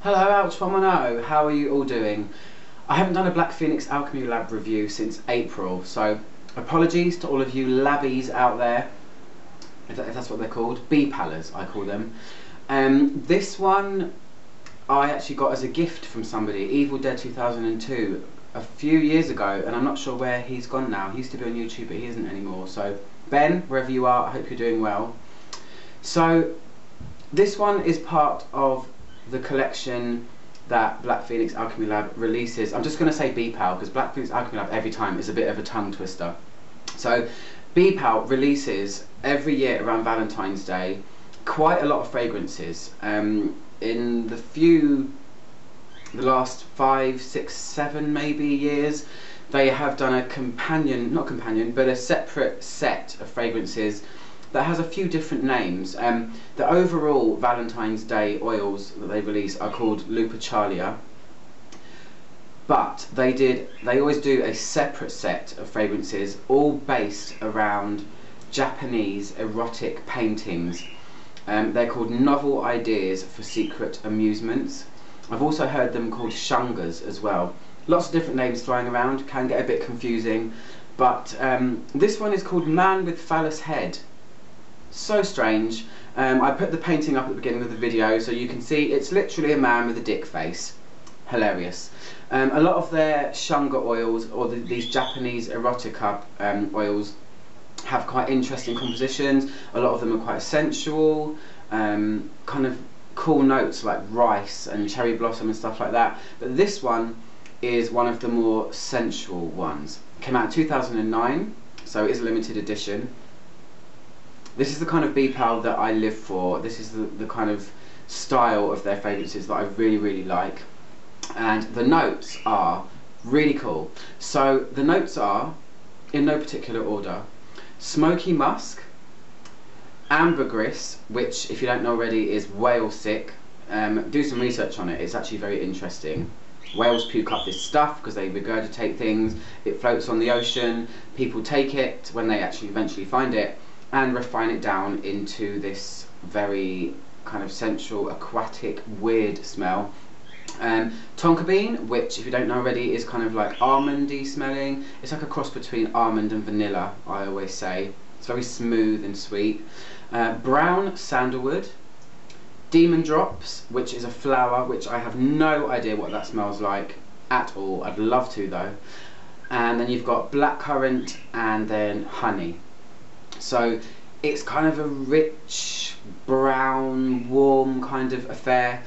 Hello, Ouch110, how are you all doing? I haven't done a Black Phoenix Alchemy Lab review since April, so apologies to all of you labbies out there, if that's what they're called, BPALers I call them. This one I actually got as a gift from somebody, Evil Dead 2002, a few years ago, and I'm not sure where he's gone now. He used to be on YouTube, but he isn't anymore. So Ben, wherever you are, I hope you're doing well. So this one is part of the collection that Black Phoenix Alchemy Lab releases. I'm just going to say BPAL because Black Phoenix Alchemy Lab every time is a bit of a tongue twister. So BPAL releases every year around Valentine's Day quite a lot of fragrances. In the last 5, 6, 7 maybe years, they have done a separate set of fragrances that has a few different names. The overall Valentine's Day oils that they release are called Lupercalia, but they always do a separate set of fragrances, all based around Japanese erotic paintings. They're called Novel Ideas for Secret Amusements. I've also heard them called Shungas as well. Lots of different names flying around, can get a bit confusing, but this one is called Man with Phallus Head. So strange. I put the painting up at the beginning of the video so you can see it's literally a man with a dick face. Hilarious. A lot of their Shunga oils, or these Japanese erotica oils, have quite interesting compositions. A lot of them are quite sensual, kind of cool notes like rice and cherry blossom and stuff like that. But this one is one of the more sensual ones. Came out in 2009, so it is a limited edition. This is the kind of BPAL that I live for. This is the kind of style of their fragrances that I really like. And the notes are really cool. So the notes are, in no particular order, smoky musk, ambergris, which if you don't know already is whale sick. Do some research on it, it's actually very interesting. Whales puke up this stuff because they regurgitate things. It floats on the ocean. People take it when they actually eventually find it and refine it down into this very kind of sensual, aquatic, weird smell. Tonka bean, which if you don't know already is kind of like almondy smelling. It's like a cross between almond and vanilla, I always say. It's very smooth and sweet. Brown sandalwood. Demon drops, which is a flower which I have no idea what that smells like at all. I'd love to though. And then you've got blackcurrant and then honey. So it's kind of a rich, brown, warm kind of affair,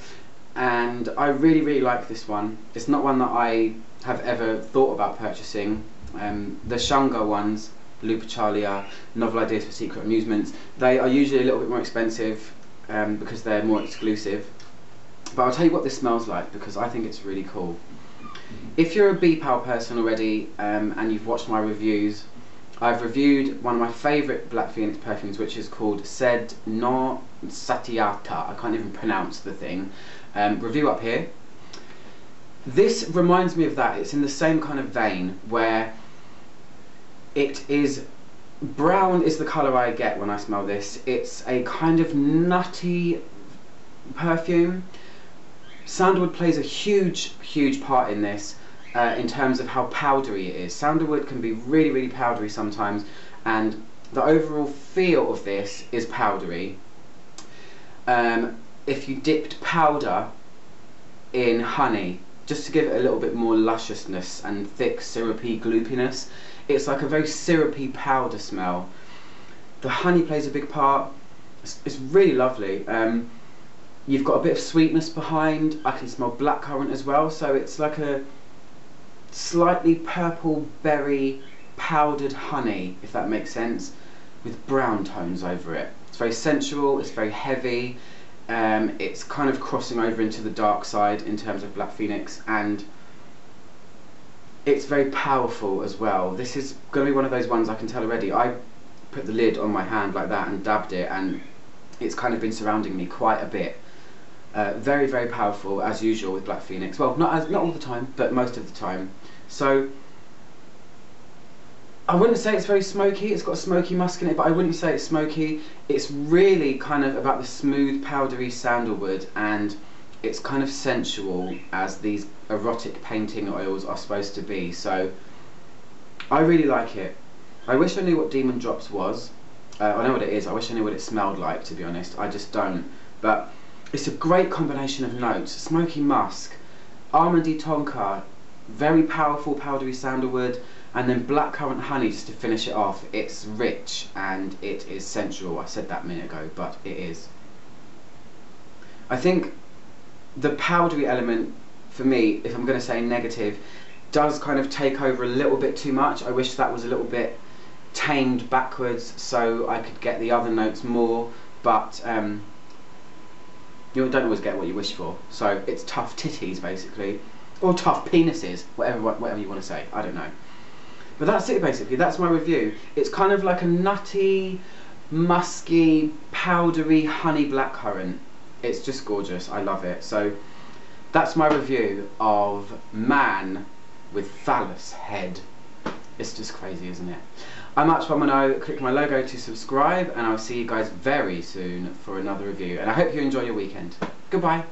and I really like this one. It's not one that I have ever thought about purchasing. The Shunga ones, Lupercalia, Novel Ideas for Secret Amusements, they are usually a little bit more expensive because they're more exclusive. But I'll tell you what this smells like because I think it's really cool. If you're a BPAL person already and you've watched my reviews, I've reviewed one of my favourite Black Phoenix perfumes, which is called Sed Non Satiata. I can't even pronounce the thing. Review up here. This reminds me of that. It's in the same kind of vein where it is brown is the colour I get when I smell this. It's a kind of nutty perfume. Sandalwood plays a huge part in this. In terms of how powdery it is. Sandalwood can be really powdery sometimes, and the overall feel of this is powdery. If you dipped powder in honey, just to give it a little bit more lusciousness and thick syrupy gloopiness, it's like a very syrupy powder smell. The honey plays a big part. It's really lovely. You've got a bit of sweetness behind. I can smell blackcurrant as well, so it's like a slightly purple berry powdered honey, if that makes sense, with brown tones over it. It's very sensual, it's very heavy, it's kind of crossing over into the dark side in terms of Black Phoenix, and it's very powerful as well. This is going to be one of those ones I can tell already. I put the lid on my hand like that and dabbed it, and it's kind of been surrounding me quite a bit. Very powerful as usual with Black Phoenix. Well, not all the time, but most of the time. So I wouldn't say it's very smoky. It's got a smoky musk in it, but I wouldn't say it's smoky. It's really kind of about the smooth, powdery sandalwood and it's kind of sensual, as these erotic painting oils are supposed to be. So I really like it. I wish I knew what Demon Drops was. I know what it is. I wish I knew what it smelled like, to be honest. I just don't. But it's a great combination of notes. Smoky musk, almondy tonka, very powerful powdery sandalwood, and then blackcurrant honey just to finish it off. It's rich and it is sensual. I said that a minute ago, but it is. I think the powdery element, for me, if I'm going to say negative, does kind of take over a little bit too much. I wish that was a little bit tamed backwards so I could get the other notes more, but you don't always get what you wish for. So it's tough titties, basically, or tough penises, whatever you want to say, I don't know. But that's it, basically. That's my review. It's kind of like a nutty, musky, powdery honey blackcurrant. It's just gorgeous. I love it. So that's my review of Man with Phallus Head. It's just crazy, isn't it? I'm Arch110. Click my logo to subscribe, and I'll see you guys very soon for another review. And I hope you enjoy your weekend. Goodbye.